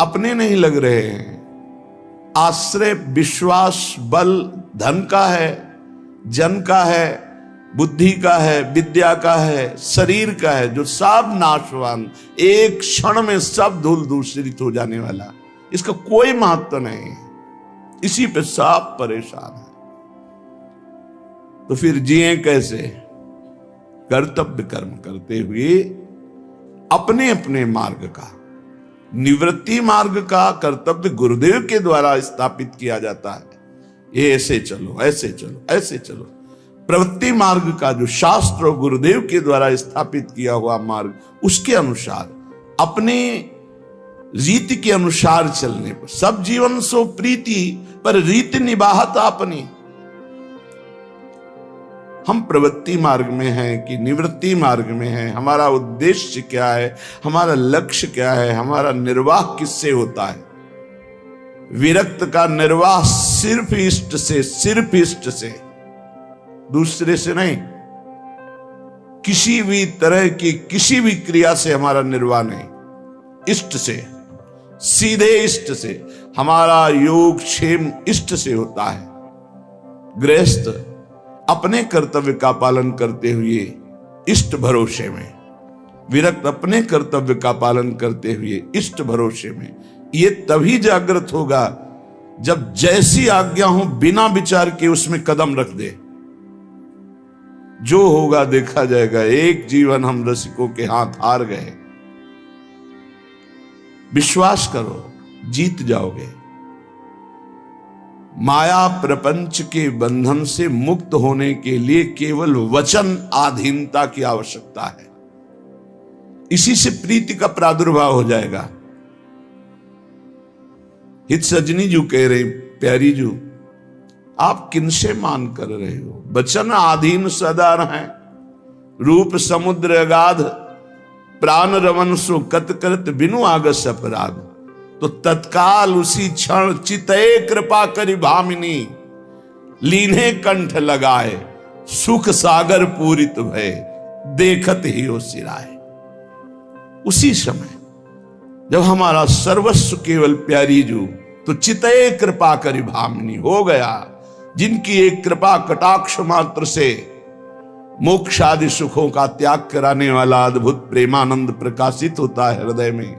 अपने नहीं लग रहे हैं। आश्रय विश्वास बल धन का है, जन का है, बुद्धि का है, विद्या का है, शरीर का है, जो सब नाशवान, एक क्षण में सब धूल दूषित हो जाने वाला, इसका कोई महत्व नहीं है। इसी पे सब परेशान है। तो फिर जिए कैसे? कर्तव्य कर्म करते हुए अपने अपने मार्ग का, निवृत्ति मार्ग का कर्तव्य गुरुदेव के द्वारा स्थापित किया जाता है। ये ऐसे चलो, ऐसे चलो, ऐसे चलो। प्रवृत्ति मार्ग का जो शास्त्र और गुरुदेव के द्वारा स्थापित किया हुआ मार्ग, उसके अनुसार अपने रीति के अनुसार चलने पर सब जीवन सो प्रीति, पर रीति निभात अपनी। हम प्रवृत्ति मार्ग में हैं कि निवृत्ति मार्ग में हैं? हमारा उद्देश्य क्या है? हमारा लक्ष्य क्या है? हमारा निर्वाह किससे होता है? विरक्त का निर्वाह सिर्फ इष्ट से, सिर्फ इष्ट से, दूसरे से नहीं। किसी भी तरह की किसी भी क्रिया से हमारा निर्वाह नहीं, इष्ट से, सीधे इष्ट से। हमारा योग क्षेम इष्ट से होता है। गृहस्थ अपने कर्तव्य का पालन करते हुए इष्ट भरोसे में, विरक्त अपने कर्तव्य का पालन करते हुए इष्ट भरोसे में। ये तभी जागृत होगा जब जैसी आज्ञा हो बिना विचार के उसमें कदम रख दे। जो होगा देखा जाएगा। एक जीवन हम रसिकों के हाथ हार गए। विश्वास करो, जीत जाओगे। माया प्रपंच के बंधन से मुक्त होने के लिए केवल वचन आधीनता की आवश्यकता है। इसी से प्रीति का प्रादुर्भाव हो जाएगा। हित सजनी जू कह रहे, प्यारी जू, आप किनसे मान कर रहे हो? वचन आधीन सदा है, रूप समुद्र अगाध, प्राण रमन सो कत करत बिनु आगस अपराध। तो तत्काल उसी क्षण चितए कृपा करी भामिनी, लीने कंठ लगाए, सुख सागर पूरित भय, देखत ही हो सिराए। उसी समय जब हमारा सर्वस्व केवल प्यारी जू, तो चितए कृपा करी भामिनी हो गया। जिनकी एक कृपा कटाक्ष मात्र से मोक्ष आदि सुखों का त्याग कराने वाला अद्भुत प्रेमानंद प्रकाशित होता है हृदय में,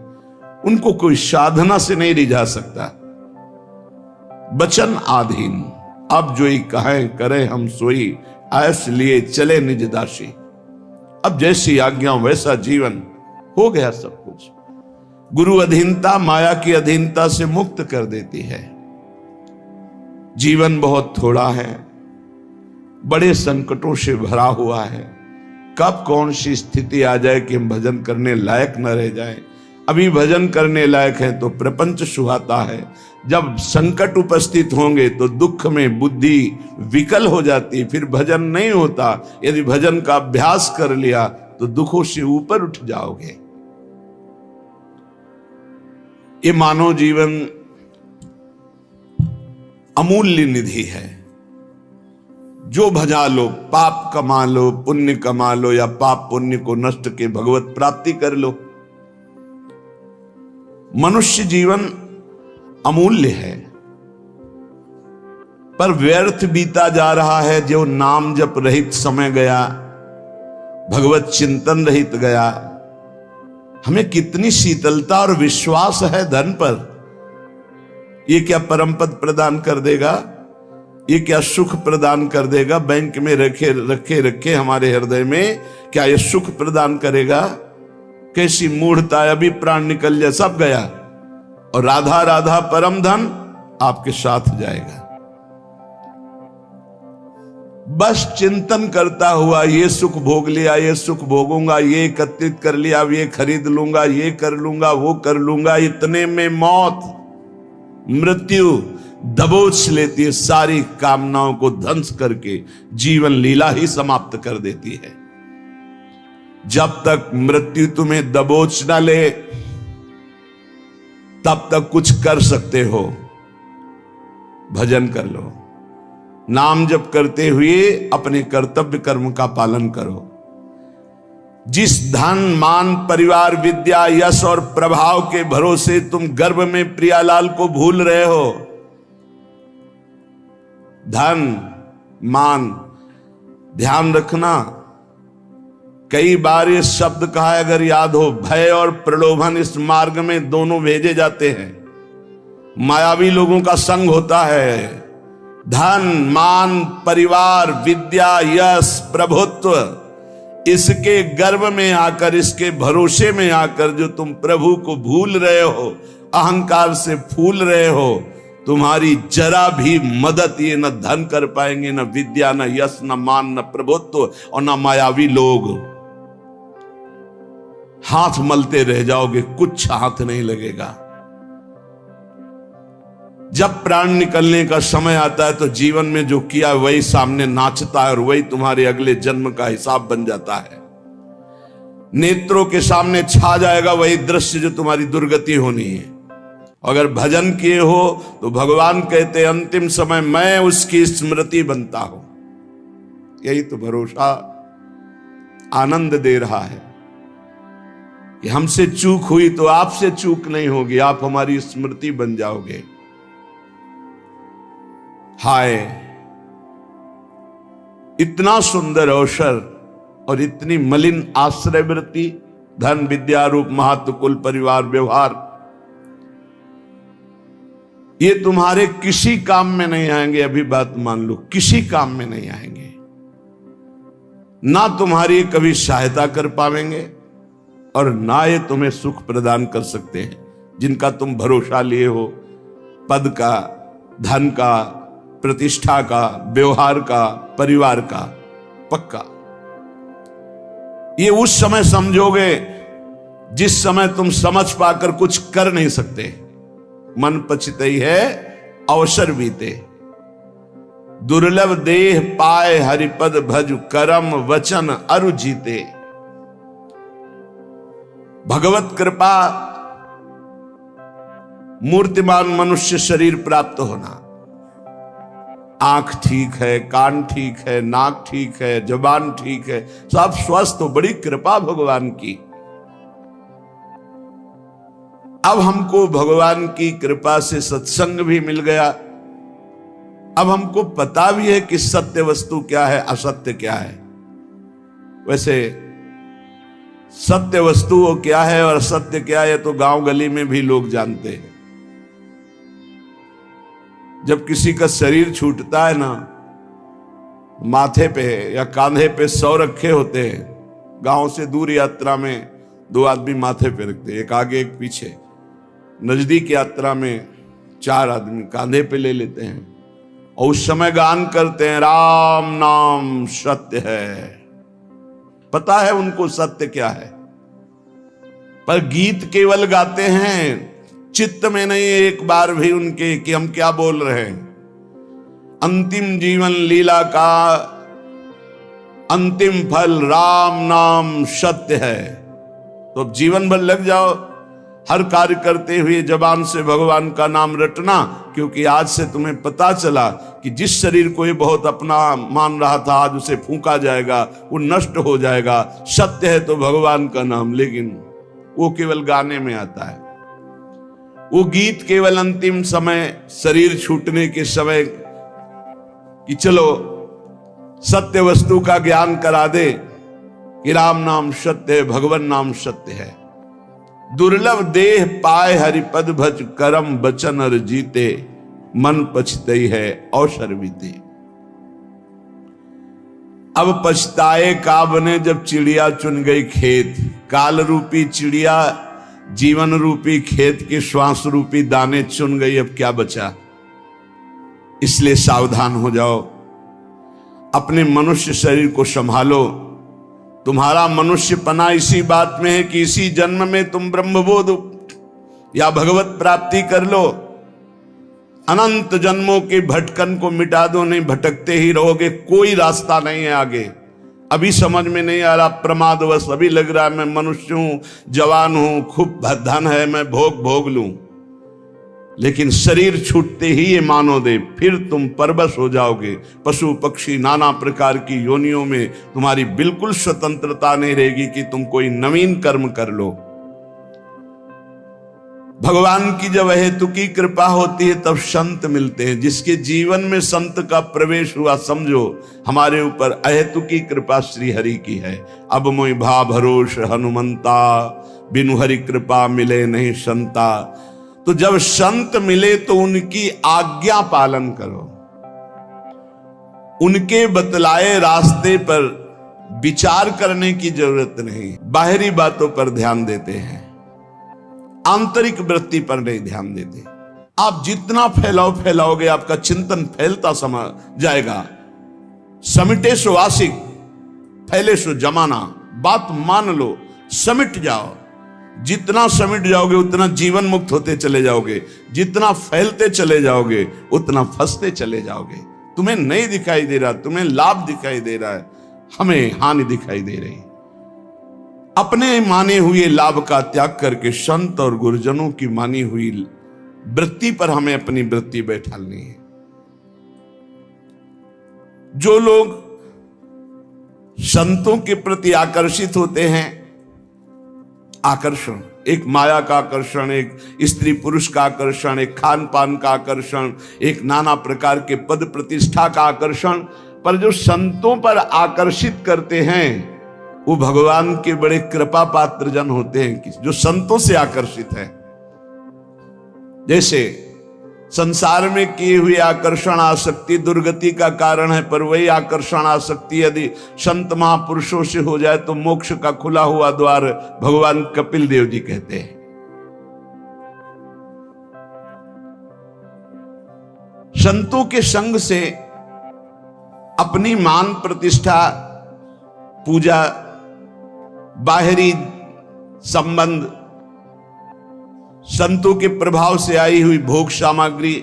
उनको कोई साधना से नहीं रिझा सकता। वचन आधीन, अब जो ही कहें करें हम सोई, ऐस लिए चले निज दासी। अब जैसी आज्ञा वैसा जीवन, हो गया सब कुछ। गुरु अधीनता माया की अधीनता से मुक्त कर देती है। जीवन बहुत थोड़ा है, बड़े संकटों से भरा हुआ है। कब कौन सी स्थिति आ जाए कि हम भजन करने लायक न रह जाए। अभी भजन करने लायक है तो प्रपंच सुहाता है। जब संकट उपस्थित होंगे तो दुख में बुद्धि विकल हो जाती, फिर भजन नहीं होता। यदि भजन का अभ्यास कर लिया तो दुखों से ऊपर उठ जाओगे। ये मानव जीवन अमूल्य निधि है। जो भजा लो, पाप कमा लो, पुण्य कमा लो, या पाप पुण्य को नष्ट के भगवत प्राप्ति कर लो। मनुष्य जीवन अमूल्य है, पर व्यर्थ बीता जा रहा है। जो नाम जप रहित समय गया, भगवत चिंतन रहित गया। हमें कितनी शीतलता और विश्वास है धन पर। ये क्या परम पद प्रदान कर देगा? ये क्या सुख प्रदान कर देगा? बैंक में रखे रखे रखे हमारे हृदय में क्या ये सुख प्रदान करेगा? कैसी मूढ़ता है। अभी प्राण निकल जाए सब गया, और राधा राधा परम धन आपके साथ जाएगा। बस चिंतन करता हुआ ये सुख भोग लिया, ये सुख भोगूंगा, ये एकत्रित कर लिया, ये खरीद लूंगा, ये कर लूंगा, वो कर लूंगा। इतने में मौत, मृत्यु दबोच लेती है। सारी कामनाओं को ध्वंस करके जीवन लीला ही समाप्त कर देती है। जब तक मृत्यु तुम्हें दबोच ना ले, तब तक कुछ कर सकते हो। भजन कर लो, नाम जप करते हुए अपने कर्तव्य कर्म का पालन करो। जिस धन मान परिवार विद्या यश और प्रभाव के भरोसे तुम गर्भ में प्रियालाल को भूल रहे हो। धन मान, ध्यान रखना, कई बार ये शब्द कहा है, अगर याद हो, भय और प्रलोभन इस मार्ग में दोनों भेजे जाते हैं। मायावी लोगों का संग होता है। धन मान परिवार विद्या यश प्रभुत्व, इसके गर्भ में आकर, इसके भरोसे में आकर जो तुम प्रभु को भूल रहे हो, अहंकार से फूल रहे हो, तुम्हारी जरा भी मदद ये न धन कर पाएंगे, न विद्या, न यश, न मान, न प्रभुत्व और न मायावी लोग। हाथ मलते रह जाओगे, कुछ हाथ नहीं लगेगा। जब प्राण निकलने का समय आता है तो जीवन में जो किया वही सामने नाचता है और वही तुम्हारे अगले जन्म का हिसाब बन जाता है। नेत्रों के सामने छा जाएगा वही दृश्य जो तुम्हारी दुर्गति होनी है। अगर भजन किए हो तो भगवान कहते अंतिम समय मैं उसकी स्मृति बनता हूं। यही तो भरोसा आनंद दे रहा है कि हमसे चूक हुई तो आपसे चूक नहीं होगी, आप हमारी स्मृति बन जाओगे। हाय, इतना सुंदर अवसर और इतनी मलिन आश्रय वृत्ति, धन विद्या रूप महत्व कुल परिवार व्यवहार, ये तुम्हारे किसी काम में नहीं आएंगे। अभी बात मान लो, किसी काम में नहीं आएंगे। ना तुम्हारी कभी सहायता कर पाएंगे और ना ये तुम्हें सुख प्रदान कर सकते हैं जिनका तुम भरोसा लिए हो। पद का, धन का, प्रतिष्ठा का, व्यवहार का, परिवार का, पक्का ये उस समय समझोगे जिस समय तुम समझ पाकर कुछ कर नहीं सकते। मन पछतई है अवसर बीते, दुर्लभ देह पाए हरिपद भज करम वचन अरु जीते। भगवत कृपा मूर्तिमान मनुष्य शरीर प्राप्त होना। आंख ठीक है, कान ठीक है, नाक ठीक है, जबान ठीक है, सब स्वस्थ हो, बड़ी कृपा भगवान की। अब हमको भगवान की कृपा से सत्संग भी मिल गया। अब हमको पता भी है कि सत्य वस्तु क्या है, असत्य क्या है। वैसे सत्य वस्तु वो क्या है और असत्य क्या है तो गांव गली में भी लोग जानते हैं। जब किसी का शरीर छूटता है ना, माथे पे या कांधे पे 100 रखे होते हैं। गांव से दूर यात्रा में 2 आदमी माथे पे रखते हैं, एक आगे एक पीछे। नजदीक यात्रा में 4 आदमी कांधे पे ले लेते हैं और उस समय गान करते हैं, राम नाम सत्य है। पता है उनको सत्य क्या है, पर गीत केवल गाते हैं, चित्त में नहीं एक बार भी उनके कि हम क्या बोल रहे हैं। अंतिम जीवन लीला का अंतिम फल राम नाम सत्य है। तो अब जीवन भर लग जाओ हर कार्य करते हुए जबान से भगवान का नाम रटना, क्योंकि आज से तुम्हें पता चला कि जिस शरीर को ये बहुत अपना मान रहा था आज उसे फूंका जाएगा, वो नष्ट हो जाएगा। सत्य है तो भगवान का नाम, लेकिन वो केवल गाने में आता है। वो गीत केवल अंतिम समय, शरीर छूटने के समय कि चलो सत्य वस्तु का ज्ञान करा दे कि राम नाम सत्य है, भगवान नाम सत्य है। दुर्लभ देह पाए हरिपद भज करम बचन अर जीते, मन पछतई है अवसर बीते। अब पछताए का बने जब चिड़िया चुन गई खेत। काल रूपी चिड़िया जीवन रूपी खेत के श्वास रूपी दाने चुन गई, अब क्या बचा। इसलिए सावधान हो जाओ, अपने मनुष्य शरीर को संभालो। तुम्हारा मनुष्यपना इसी बात में है कि इसी जन्म में तुम ब्रह्मबोध या भगवत प्राप्ति कर लो। अनंत जन्मों के भटकन को मिटा दो, नहीं भटकते ही रहोगे, कोई रास्ता नहीं है आगे। अभी समझ में नहीं आ रहा, प्रमादवश अभी लग रहा है मैं मनुष्य हूं, जवान हूं, खूब धन है, मैं भोग लूं। लेकिन शरीर छूटते ही ये मानो दे, फिर तुम परवश हो जाओगे। पशु पक्षी नाना प्रकार की योनियों में तुम्हारी बिल्कुल स्वतंत्रता नहीं रहेगी कि तुम कोई नवीन कर्म कर लो। भगवान की जब अहेतुकी कृपा होती है तब संत मिलते हैं। जिसके जीवन में संत का प्रवेश हुआ, समझो हमारे ऊपर अहेतुकी कृपा श्री हरि की है। अब मोहि भा भरोस हनुमंता, बिनु हरि कृपा मिले नहीं संता। तो जब संत मिले तो उनकी आज्ञा पालन करो, उनके बतलाए रास्ते पर विचार करने की जरूरत नहीं। बाहरी बातों पर ध्यान देते हैं, आंतरिक वृत्ति पर नहीं ध्यान देते। आप जितना फैलाओगे आपका चिंतन फैलता समा जाएगा। समिटे सो आशिक, फैले सो जमाना। बात मान लो, समिट जाओ। जितना समिट जाओगे उतना जीवन मुक्त होते चले जाओगे, जितना फैलते चले जाओगे उतना फंसते चले जाओगे। तुम्हें नहीं दिखाई दे रहा, तुम्हें लाभ दिखाई दे रहा है, हमें हानि दिखाई दे रही। अपने माने हुए लाभ का त्याग करके संत और गुरुजनों की मानी हुई वृत्ति पर हमें अपनी वृत्ति बैठानी है। जो लोग संतों के प्रति आकर्षित होते हैं, आकर्षण, एक माया का आकर्षण, एक स्त्री पुरुष का आकर्षण, एक खान पान का आकर्षण, एक नाना प्रकार के पद प्रतिष्ठा का आकर्षण, पर जो संतों पर आकर्षित करते हैं वो भगवान के बड़े कृपा पात्र जन होते हैं, जो संतों से आकर्षित है। जैसे संसार में किए हुए आकर्षण आसक्ति दुर्गति का कारण है, पर वही आकर्षण आसक्ति यदि संत महापुरुषों से हो जाए तो मोक्ष का खुला हुआ द्वार भगवान कपिल देव जी कहते हैं। संतों के संग से अपनी मान प्रतिष्ठा, पूजा, बाहरी संबंध, संतों के प्रभाव से आई हुई भोग सामग्री,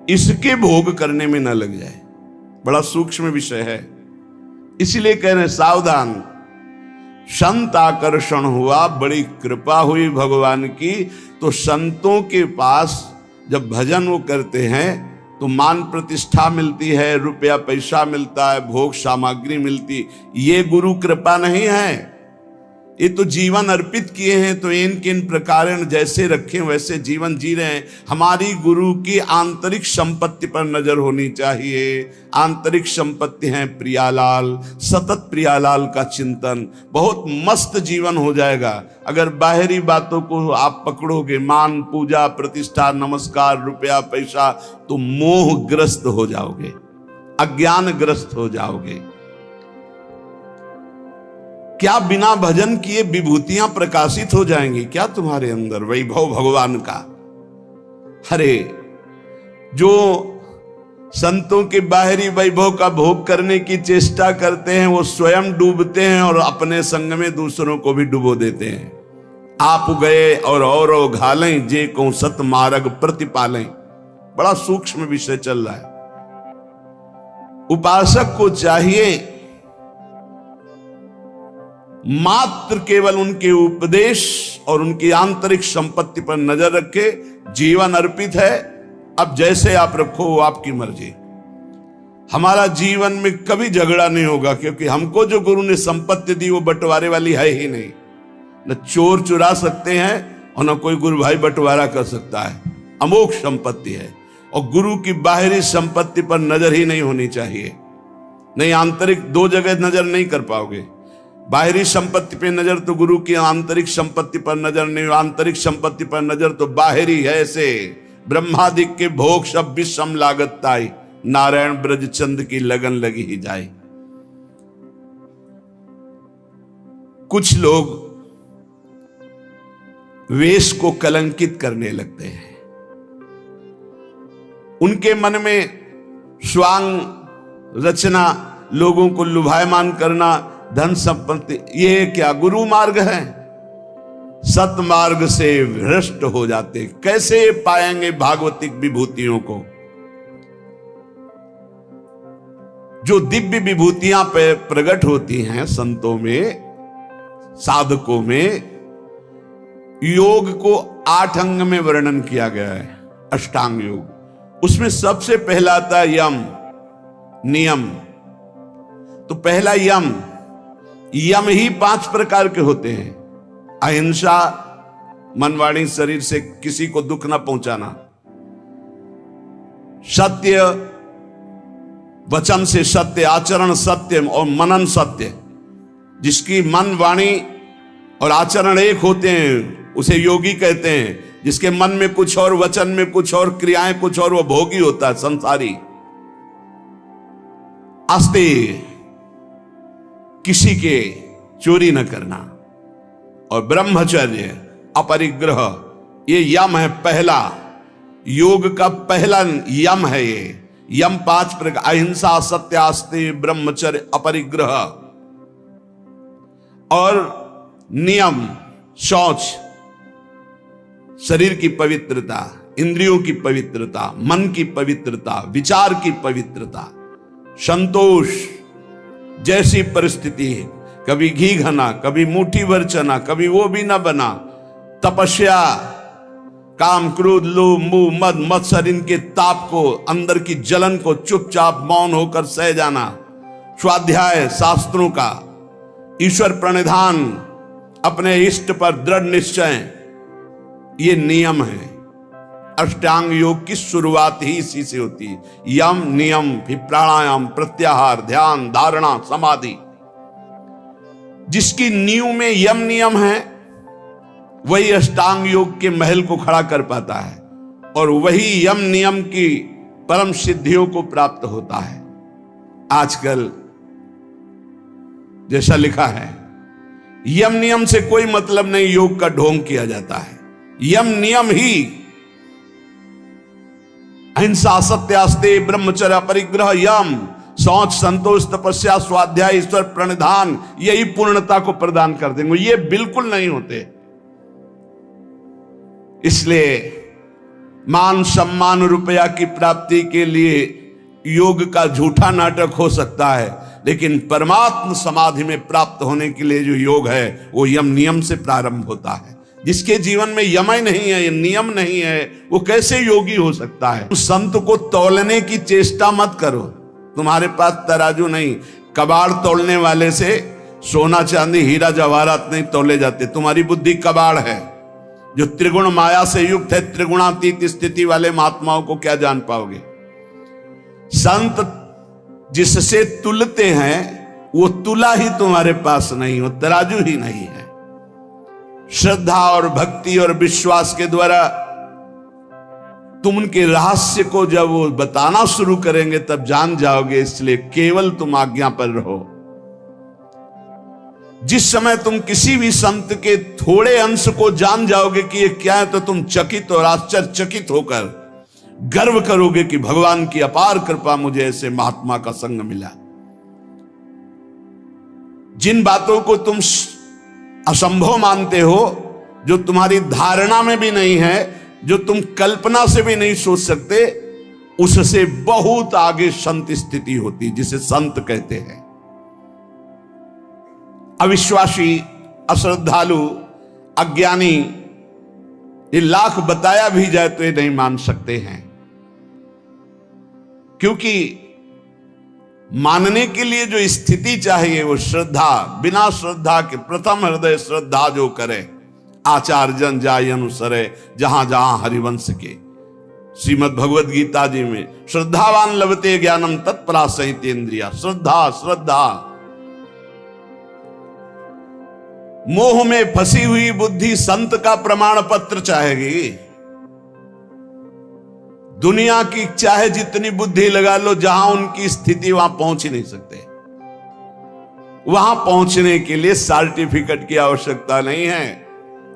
इसके भोग करने में न लग जाए। बड़ा सूक्ष्म विषय है, इसीलिए कह रहे सावधान। संत आकर्षण हुआ, बड़ी कृपा हुई भगवान की, तो संतों के पास जब भजन वो करते हैं तो मान प्रतिष्ठा मिलती है, रुपया पैसा मिलता है, भोग सामग्री मिलती। ये गुरु कृपा नहीं है, ये तो जीवन अर्पित किए हैं तो इन किन प्रकार जैसे रखे वैसे जीवन जी रहे हैं। हमारी गुरु की आंतरिक संपत्ति पर नजर होनी चाहिए। आंतरिक संपत्ति है प्रियालाल, सतत प्रियालाल का चिंतन, बहुत मस्त जीवन हो जाएगा। अगर बाहरी बातों को आप पकड़ोगे, मान पूजा प्रतिष्ठा नमस्कार रुपया पैसा, तो मोहग्रस्त हो जाओगे, अज्ञानग्रस्त हो जाओगे। क्या बिना भजन किए विभूतियां प्रकाशित हो जाएंगी क्या तुम्हारे अंदर वैभव भगवान का? अरे जो संतों के बाहरी वैभव का भोग करने की चेष्टा करते हैं वो स्वयं डूबते हैं और अपने संग में दूसरों को भी डुबो देते हैं। आप गए और घालें जे को सत मार्ग प्रतिपालें। बड़ा सूक्ष्म विषय चल रहा है। उपासक को चाहिए मात्र केवल उनके उपदेश और उनकी आंतरिक संपत्ति पर नजर रखे। जीवन अर्पित है, अब जैसे आप रखो वो आपकी मर्जी। हमारा जीवन में कभी झगड़ा नहीं होगा, क्योंकि हमको जो गुरु ने संपत्ति दी वो बंटवारे वाली है ही नहीं। न चोर चुरा सकते हैं और न कोई गुरु भाई बंटवारा कर सकता है। अमोघ संपत्ति है और गुरु की बाहरी संपत्ति पर नजर ही नहीं होनी चाहिए। नहीं, आंतरिक दो जगह नजर नहीं कर पाओगे। बाहरी संपत्ति पे नजर तो गुरु की आंतरिक संपत्ति पर नजर नहीं, आंतरिक संपत्ति पर नजर तो बाहरी है। ऐसे ब्रह्मादिक के भोग सब विषम लागत ताई, नारायण ब्रज चंद की लगन लगी ही जाए। कुछ लोग वेश को कलंकित करने लगते हैं। उनके मन में स्वांग रचना, लोगों को लुभायमान करना, धन संपत्ति, ये क्या गुरु मार्ग है? सत मार्ग से भ्रष्ट हो जाते। कैसे पाएंगे भागवतिक विभूतियों को? जो दिव्य विभूतियां पे प्रकट होती हैं संतों में, साधकों में, योग को 8 अंग में वर्णन किया गया है अष्टांग योग। उसमें सबसे पहला आता है यम, नियम। तो पहला यम, यम ही 5 प्रकार के होते हैं। अहिंसा, मन वाणी शरीर से किसी को दुख ना पहुंचाना। सत्य, वचन से सत्य, आचरण सत्य और मनन सत्य। जिसकी मन वाणी और आचरण एक होते हैं उसे योगी कहते हैं। जिसके मन में कुछ और, वचन में कुछ और, क्रियाएं कुछ और, वो भोगी होता है, संसारी। आस्ते, किसी के चोरी न करना। और ब्रह्मचर्य, अपरिग्रह, ये यम है पहला, योग का पहला यम है ये। यम 5 प्रकार, अहिंसा, सत्य, आस्ते, ब्रह्मचर्य, अपरिग्रह। और नियम, शौच, शरीर की पवित्रता, इंद्रियों की पवित्रता, मन की पवित्रता, विचार की पवित्रता, संतोष, जैसी परिस्थिति है, कभी घी घना, कभी मुट्ठी भर चना, कभी वो भी ना बना। तपस्या, काम, क्रोध, लोभ, मोह, मद, मत्सर, इनके ताप को, अंदर की जलन को चुपचाप मौन होकर सह जाना। स्वाध्याय शास्त्रों का, ईश्वर प्रणिधान, अपने इष्ट पर दृढ़ निश्चय, ये नियम है। अष्टांग योग की शुरुआत ही इसी से होती है। यम, नियम, फिर प्राणायाम, प्रत्याहार, ध्यान, धारणा, समाधि। जिसकी नींव में यम नियम है वही अष्टांग योग के महल को खड़ा कर पाता है और वही यम नियम की परम सिद्धियों को प्राप्त होता है। आजकल जैसा लिखा है, यम नियम से कोई मतलब नहीं, योग का ढोंग किया जाता है। यम नियम ही अहिंसा, सत्य, आस्ते, ब्रह्मचर्य, अपरिग्रह, यम, शौच, संतोष, तपस्या, स्वाध्याय, ईश्वर प्रणिधान, यही पूर्णता को प्रदान कर देंगे। ये बिल्कुल नहीं होते। इसलिए मान सम्मान रुपया की प्राप्ति के लिए योग का झूठा नाटक हो सकता है, लेकिन परमात्म समाधि में प्राप्त होने के लिए जो योग है वो यम नियम से प्रारंभ होता है। जिसके जीवन में यम ही नहीं है, नियम नहीं है, वो कैसे योगी हो सकता है। उस संत को तौलने की चेष्टा मत करो। तुम्हारे पास तराजू नहीं, कबाड़ तोड़ने वाले से सोना चांदी हीरा जवाहरात नहीं तोले जाते। तुम्हारी बुद्धि कबाड़ है जो त्रिगुण माया से युक्त है। त्रिगुणातीत स्थिति वाले महात्माओं को क्या जान पाओगे। संत जिससे तुलते हैं वो तुला ही तुम्हारे पास नहीं, वो तराजू ही नहीं है। श्रद्धा और भक्ति और विश्वास के द्वारा तुम उनके रहस्य को जब वो बताना शुरू करेंगे तब जान जाओगे। इसलिए केवल तुम आज्ञा पर रहो। जिस समय तुम किसी भी संत के थोड़े अंश को जान जाओगे कि ये क्या है, तो तुम चकित और आश्चर्यचकित होकर गर्व करोगे कि भगवान की अपार कृपा, मुझे ऐसे महात्मा का संग मिला। जिन बातों को तुम असंभव मानते हो, जो तुम्हारी धारणा में भी नहीं है, जो तुम कल्पना से भी नहीं सोच सकते, उससे बहुत आगे संत स्थिति होती, जिसे संत कहते हैं। अविश्वासी, अश्रद्धालु, अज्ञानी, ये लाख बताया भी जाए तो ये नहीं मान सकते हैं, क्योंकि मानने के लिए जो स्थिति चाहिए वो श्रद्धा। बिना श्रद्धा के प्रथम हृदय श्रद्धा जो करे, आचार जन जाय अनुसरे, जहां जहां हरिवंश के। श्रीमद् भगवद गीता जी में श्रद्धावान लभते ज्ञानम तत्परा संहितेन्द्रिया। श्रद्धा, श्रद्धा। मोह में फंसी हुई बुद्धि संत का प्रमाण पत्र चाहेगी। दुनिया की चाहे जितनी बुद्धि लगा लो, जहां उनकी स्थिति वहां पहुंच ही नहीं सकते। वहां पहुंचने के लिए सर्टिफिकेट की आवश्यकता नहीं है।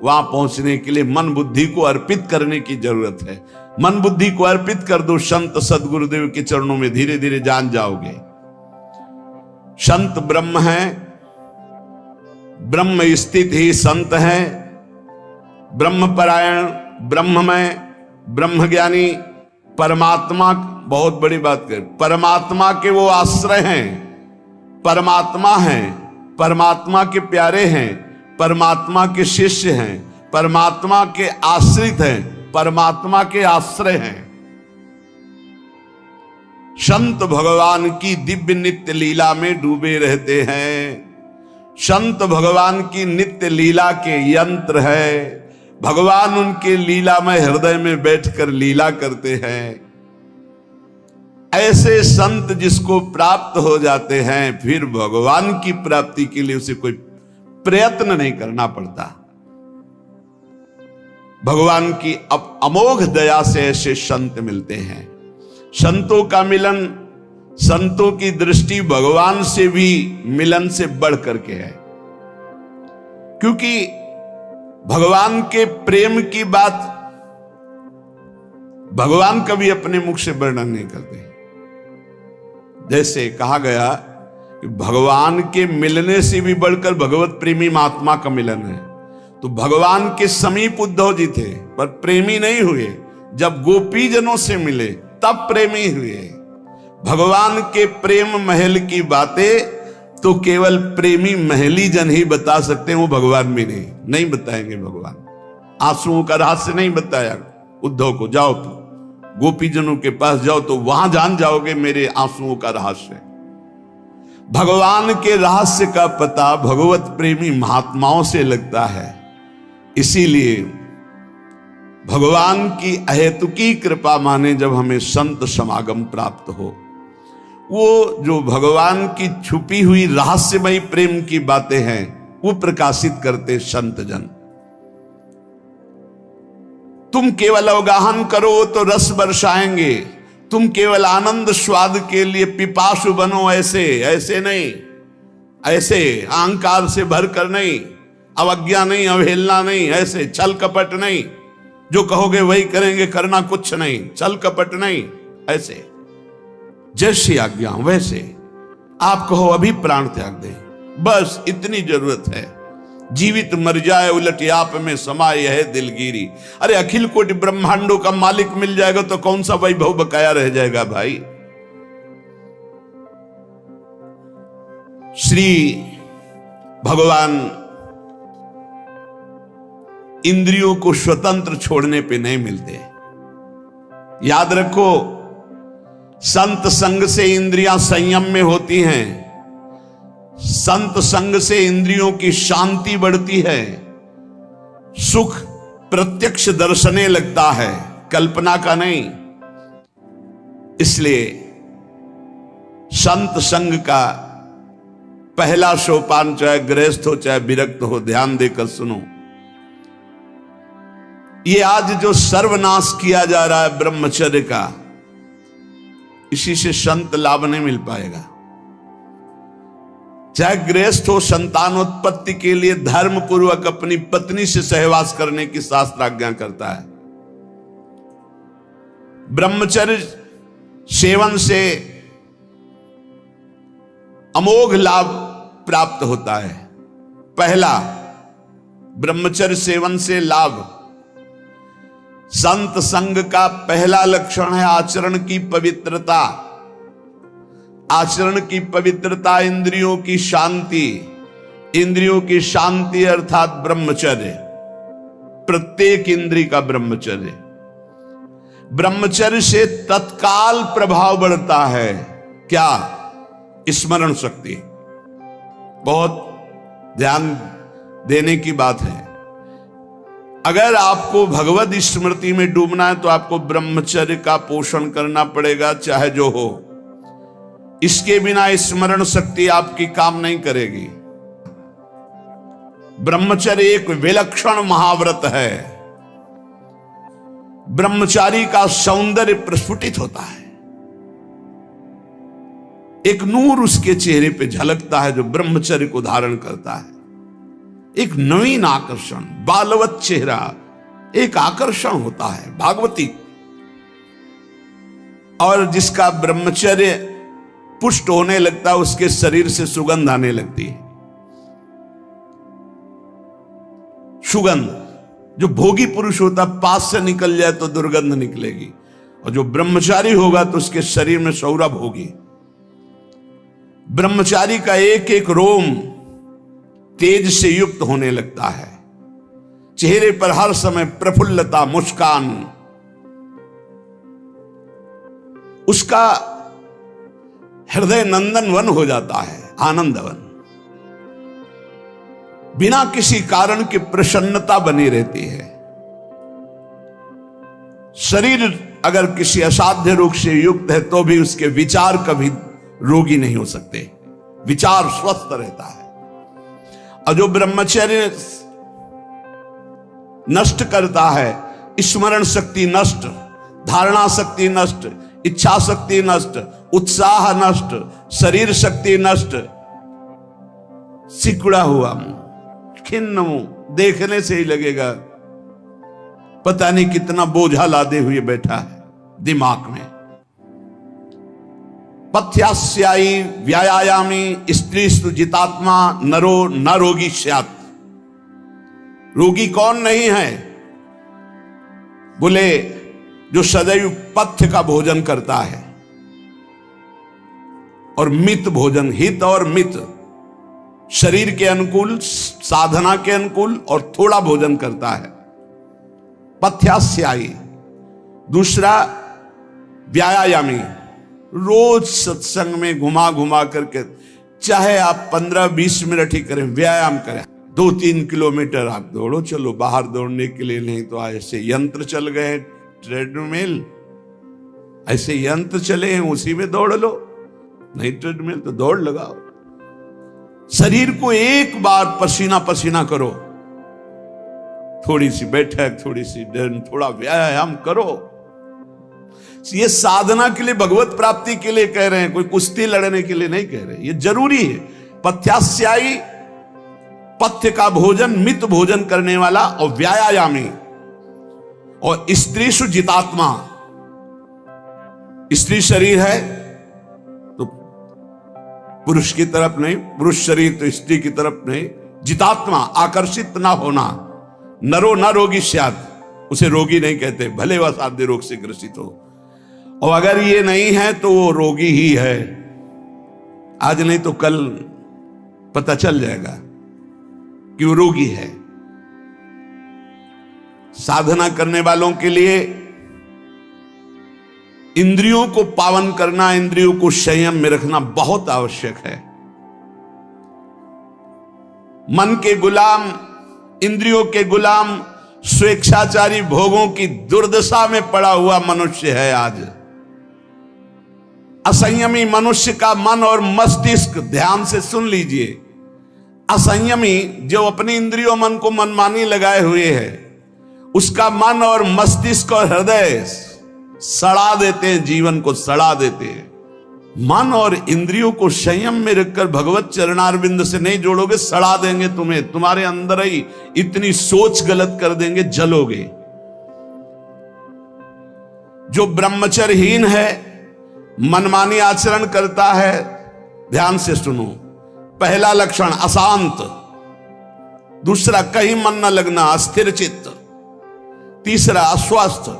वहां पहुंचने के लिए मन बुद्धि को अर्पित करने की जरूरत है। मन बुद्धि को अर्पित कर दो संत सदगुरुदेव के चरणों में, धीरे धीरे जान जाओगे। संत ब्रह्म है, ब्रह्म स्थित ही संत है। ब्रह्मपरायण, ब्रह्ममय, ब्रह्मज्ञानी, परमात्मा, बहुत बड़ी बात कर, परमात्मा के वो आश्रय हैं, परमात्मा हैं, परमात्मा के प्यारे हैं, परमात्मा के शिष्य हैं, परमात्मा के आश्रित हैं, परमात्मा के आश्रय हैं। संत भगवान की दिव्य नित्य लीला में डूबे रहते हैं। संत भगवान की नित्य लीला के यंत्र है। भगवान उनके लीला में हृदय में बैठकर लीला करते हैं। ऐसे संत जिसको प्राप्त हो जाते हैं, फिर भगवान की प्राप्ति के लिए उसे कोई प्रयत्न नहीं करना पड़ता। भगवान की अमोघ दया से ऐसे संत मिलते हैं। संतों का मिलन, संतों की दृष्टि भगवान से भी मिलन से बढ़ करके है, क्योंकि भगवान के प्रेम की बात भगवान कभी अपने मुख से वर्णन नहीं करते। जैसे कहा गया कि भगवान के मिलने से भी बढ़कर भगवत प्रेमी महात्मा का मिलन है। तो भगवान के समीप उद्धव जी थे पर प्रेमी नहीं हुए, जब गोपीजनों से मिले तब प्रेमी हुए। भगवान के प्रेम महल की बातें तो केवल प्रेमी महली जन ही बता सकते हैं, वो भगवान भी नहीं बताएंगे। भगवान आंसुओं का रहस्य नहीं बताया उद्धव को, जाओ तो गोपीजनों के पास जाओ तो वहां जान जाओगे मेरे आंसुओं का रहस्य। भगवान के रहस्य का पता भगवत प्रेमी महात्माओं से लगता है। इसीलिए भगवान की अहेतुकी कृपा माने जब हमें संत समागम प्राप्त हो, वो जो भगवान की छुपी हुई रहस्यमयी प्रेम की बातें हैं वो प्रकाशित करते संत जन। तुम केवल अवगाहन करो तो रस बरसाएंगे, तुम केवल आनंद स्वाद के लिए पिपासु बनो, ऐसे नहीं, ऐसे अहंकार से भरकर नहीं, अवज्ञा नहीं, अवहेलना नहीं, ऐसे छल कपट नहीं, जो कहोगे वही करेंगे, करना कुछ नहीं, छल कपट नहीं, ऐसे जैसी आज्ञा वैसे। आप कहो अभी प्राण त्याग दे, बस इतनी जरूरत है। जीवित मर जाए उलट आप में समाये है दिलगिरी। अरे अखिल कोटि ब्रह्मांडों का मालिक मिल जाएगा तो कौन सा वैभव बकाया रह जाएगा भाई। श्री भगवान इंद्रियों को स्वतंत्र छोड़ने पे नहीं मिलते। याद रखो, संत संग से इंद्रियां संयम में होती हैं। संत संग से इंद्रियों की शांति बढ़ती है। सुख प्रत्यक्ष दर्शने लगता है, कल्पना का नहीं। इसलिए संत संग का पहला सोपान, चाहे गृहस्थ हो चाहे विरक्त हो, ध्यान देकर सुनो। ये आज जो सर्वनाश किया जा रहा है ब्रह्मचर्य का, इसी से संत लाभ नहीं मिल पाएगा। चाहे गृहस्थ हो, संतानोत्पत्ति के लिए धर्म पूर्वक अपनी पत्नी से सहवास करने की शास्त्र आज्ञा करता है। ब्रह्मचर्य सेवन से अमोघ लाभ प्राप्त होता है। पहला, ब्रह्मचर्य सेवन से लाभ। संत संग का पहला लक्षण है आचरण की पवित्रता। आचरण की पवित्रता, इंद्रियों की शांति। इंद्रियों की शांति अर्थात ब्रह्मचर्य, प्रत्येक इंद्रिय का ब्रह्मचर्य। ब्रह्मचर्य से तत्काल प्रभाव बढ़ता है। क्या? स्मरण शक्ति। बहुत ध्यान देने की बात है। अगर आपको भगवत स्मृति में डूबना है तो आपको ब्रह्मचर्य का पोषण करना पड़ेगा, चाहे जो हो। इसके बिना स्मरण शक्ति आपकी काम नहीं करेगी। ब्रह्मचर्य एक विलक्षण महाव्रत है। ब्रह्मचारी का सौंदर्य प्रस्फुटित होता है। एक नूर उसके चेहरे पे झलकता है जो ब्रह्मचर्य को धारण करता है। एक नवीन आकर्षण, बालवत चेहरा, एक आकर्षण होता है भागवती। और जिसका ब्रह्मचर्य पुष्ट होने लगता है, उसके शरीर से सुगंध आने लगती है। सुगंध, जो भोगी पुरुष होता पास से निकल जाए तो दुर्गंध निकलेगी, और जो ब्रह्मचारी होगा तो उसके शरीर में सौरभ होगी। ब्रह्मचारी का एक एक रोम तेज से युक्त होने लगता है। चेहरे पर हर समय प्रफुल्लता, मुस्कान, उसका हृदय नंदन वन हो जाता है, आनंद वन। बिना किसी कारण की प्रसन्नता बनी रहती है। शरीर अगर किसी असाध्य रोग से युक्त है तो भी उसके विचार कभी रोगी नहीं हो सकते, विचार स्वस्थ रहता है। और जो ब्रह्मचर्य नष्ट करता है, स्मरण शक्ति नष्ट, धारणा शक्ति नष्ट, इच्छा शक्ति नष्ट, उत्साह नष्ट, शरीर शक्ति नष्ट, सिकुड़ा हुआ मुंह, खिन्न मुंह, देखने से ही लगेगा पता नहीं कितना बोझा लादे हुए बैठा है दिमाग में। पथ्यास्यायी व्यायामी स्त्रीस्तु जितात्मा नरो न रोगी स्यात्। रोगी कौन नहीं है? बोले जो सदैव पथ्य का भोजन करता है और मित भोजन, हित और मित, शरीर के अनुकूल, साधना के अनुकूल और थोड़ा भोजन करता है, पथ्यास्यायी। दूसरा व्यायामी, रोज सत्संग में घुमा घुमा करके, चाहे आप 15-20 मिनट ही करें, व्यायाम करें, 2-3 किलोमीटर आप दौड़ो, चलो बाहर दौड़ने के लिए, नहीं तो ऐसे यंत्र चल गए, ट्रेडमिल, ऐसे यंत्र चले हैं, उसी में दौड़ लो, नहीं ट्रेडमिल तो दौड़ लगाओ। शरीर को एक बार पसीना पसीना करो, थोड़ी सी बैठक, थोड़ी सी डन, थोड़ा व्यायाम करो। ये साधना के लिए, भगवत प्राप्ति के लिए कह रहे हैं, कोई कुश्ती लड़ने के लिए नहीं कह रहे, ये जरूरी है। पथ्यास्यायी, पथ्य का भोजन, मित भोजन करने वाला, और व्यायामी, और स्त्रीषु जितात्मा। स्त्री शरीर है तो पुरुष की तरफ नहीं, पुरुष शरीर तो स्त्री की तरफ नहीं, जितात्मा, आकर्षित ना होना। नरो न रोगी स्यात्, उसे रोगी नहीं कहते, भले वह साध्य रोग से ग्रसित हो, और अगर ये नहीं है तो वो रोगी ही है। आज नहीं तो कल पता चल जाएगा कि वो रोगी है। साधना करने वालों के लिए इंद्रियों को पावन करना, इंद्रियों को संयम में रखना बहुत आवश्यक है। मन के गुलाम, इंद्रियों के गुलाम, स्वेच्छाचारी भोगों की दुर्दशा में पड़ा हुआ मनुष्य है आज। असंयमी मनुष्य का मन और मस्तिष्क, ध्यान से सुन लीजिए, असंयमी जो अपनी इंद्रियों मन को मनमानी लगाए हुए है, उसका मन और मस्तिष्क और हृदय सड़ा देते हैं, जीवन को सड़ा देते हैं। मन और इंद्रियों को संयम में रखकर भगवत चरणारविंद से नहीं जोड़ोगे, सड़ा देंगे तुम्हें, तुम्हारे अंदर ही इतनी सोच गलत कर देंगे, जलोगे। जो ब्रह्मचर्यहीन है, मनमानी आचरण करता है, ध्यान से सुनो, पहला लक्षण अशांत, दूसरा कहीं मन न लगना, अस्थिर चित्त, तीसरा अस्वस्थ,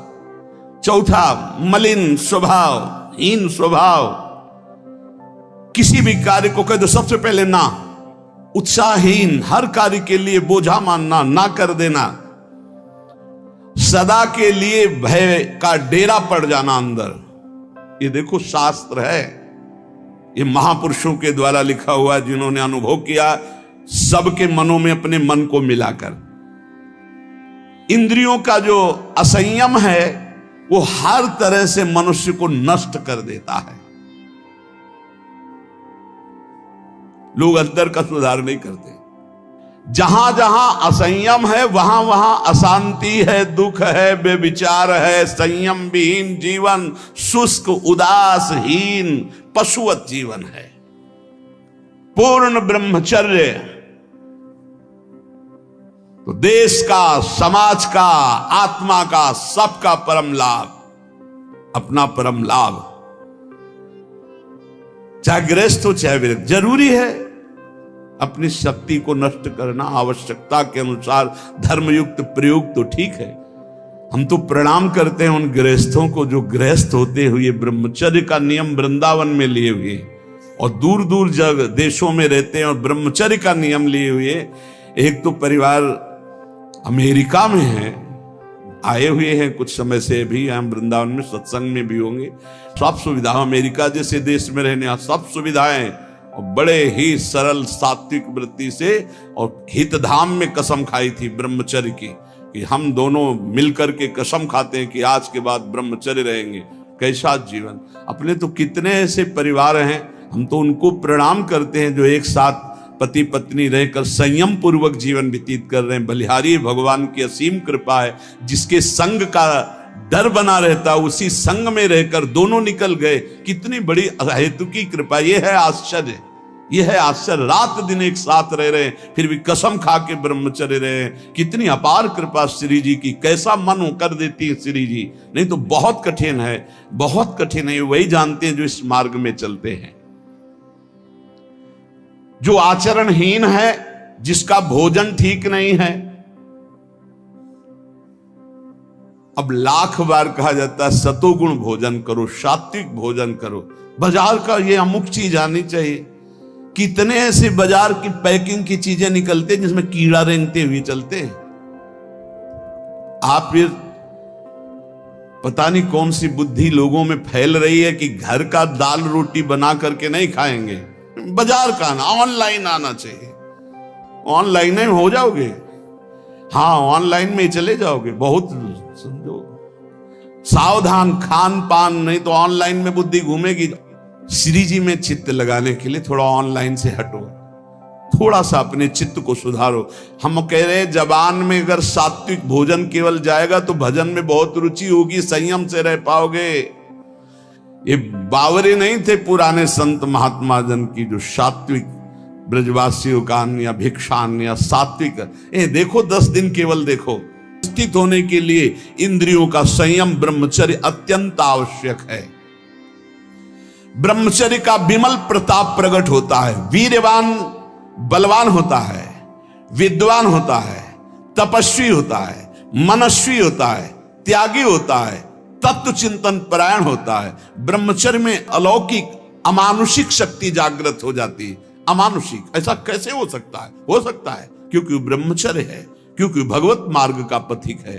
चौथा मलिन स्वभाव, हीन स्वभाव, किसी भी कार्य को कह दो सबसे पहले ना, उत्साहहीन, हर कार्य के लिए बोझा मानना, ना कर देना, सदा के लिए भय का डेरा पड़ जाना अंदर। ये देखो शास्त्र है, ये महापुरुषों के द्वारा लिखा हुआ, जिन्होंने अनुभव किया सबके मनों में अपने मन को मिलाकर। इंद्रियों का जो असंयम है वो हर तरह से मनुष्य को नष्ट कर देता है। लोग अंदर का सुधार नहीं करते। जहां जहां असंयम है वहां वहां अशांति है, दुख है, बेविचार है, संयम विहीन जीवन, शुष्क उदासहीन पशुवत जीवन है। पूर्ण ब्रह्मचर्य तो देश का, समाज का, आत्मा का, सबका परम लाभ, अपना परम लाभ। चाहे गृहस्थ हो चाहे विरक्त, जरूरी है अपनी शक्ति को नष्ट करना, आवश्यकता के अनुसार धर्मयुक्त प्रयोग तो ठीक है। हम तो प्रणाम करते हैं उन गृहस्थों को जो गृहस्थ होते हुए ब्रह्मचर्य का नियम वृंदावन में लिए हुए और दूर दूर जगह देशों में रहते हैं और ब्रह्मचर्य का नियम लिए हुए। एक तो परिवार अमेरिका में हैं, आए हुए हैं कुछ समय से, भी हम वृंदावन में सत्संग में भी होंगे। सब सुविधा, अमेरिका जैसे देश में रहने सब सुविधाएं, और बड़े ही सरल सात्विक वृत्ति से, और हितधाम में कसम खाई थी ब्रह्मचर्य की, कि हम दोनों मिलकर के कसम खाते हैं कि आज के बाद ब्रह्मचर्य रहेंगे। कैसा जीवन! अपने तो कितने ऐसे परिवार हैं, हम तो उनको प्रणाम करते हैं जो एक साथ पति पत्नी रहकर संयम पूर्वक जीवन व्यतीत कर रहे हैं। बलिहारी भगवान की असीम कृपा है, जिसके संग का डर बना रहता उसी संग में रहकर दोनों निकल गए। कितनी बड़ी हेतु की कृपा! यह है आश्चर्य, यह है आश्चर्य। रात दिन एक साथ रह रहे हैं, फिर भी कसम खा के ब्रह्मचर्य रहे हैं। कितनी अपार कृपा श्री जी की! कैसा मन कर देती है श्री जी, नहीं तो बहुत कठिन है, बहुत कठिन है। वही जानते हैं जो इस मार्ग में चलते हैं। जो आचरणहीन है, जिसका भोजन ठीक नहीं है, अब लाख बार कहा जाता है सतोगुण भोजन करो, सात्विक भोजन करो। बाजार का ये अमुक चीज आनी चाहिए। कितने ऐसे बाजार की पैकिंग की चीजें निकलते हैं जिसमें कीड़ा रेंगते हुए चलते हैं। आप फिर पता नहीं कौन सी बुद्धि लोगों में फैल रही है कि घर का दाल रोटी बना करके नहीं खाएंगे, बाजार का आना, ऑनलाइन आना चाहिए। ऑनलाइन में हो जाओगे, हाँ ऑनलाइन में चले जाओगे। बहुत समझो, सावधान खान पान, नहीं तो ऑनलाइन में बुद्धि घूमेगी। श्री जी में चित्त लगाने के लिए थोड़ा ऑनलाइन से हटो, थोड़ा सा अपने चित्त को सुधारो। हम कह रहे हैं जबान में अगर सात्विक भोजन केवल जाएगा तो भजन में बहुत रुचि होगी, संयम से रह पाओगे। ये बावरे नहीं थे पुराने संत महात्मा जन की, जो सात्विक ब्रजवासियों का अन्न या भिक्षान्न या सात्विक, देखो 10 दिन केवल देखो। स्थित होने के लिए इंद्रियों का संयम ब्रह्मचर्य अत्यंत आवश्यक है। ब्रह्मचर्य का विमल प्रताप प्रकट होता है। वीरवान बलवान होता है, विद्वान होता है, तपस्वी होता है, मनस्वी होता है, त्यागी होता है, तत्व चिंतन परायण होता है। ब्रह्मचर्य में अलौकिक अमानुषिक शक्ति जागृत हो जाती है। अमानुषिक ऐसा कैसे हो सकता है? हो सकता है क्योंकि ब्रह्मचर्य है, क्योंकि भगवत मार्ग का पथिक है।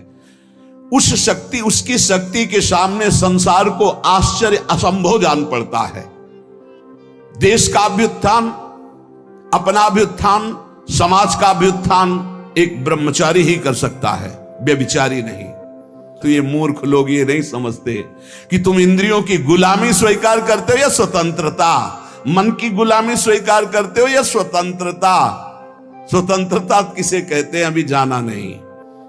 उस शक्ति, उसकी शक्ति के सामने संसार को आश्चर्य असंभव जान पड़ता है। देश का अभ्युत्थान, अपना अभ्युत्थान, समाज का अभ्युत्थान एक ब्रह्मचारी ही कर सकता है, व्यभिचारी नहीं। तो ये मूर्ख लोग ये नहीं समझते कि तुम इंद्रियों की गुलामी स्वीकार करते हो या स्वतंत्रता, मन की गुलामी स्वीकार करते हो या स्वतंत्रता। स्वतंत्रता किसे कहते हैं अभी जाना नहीं।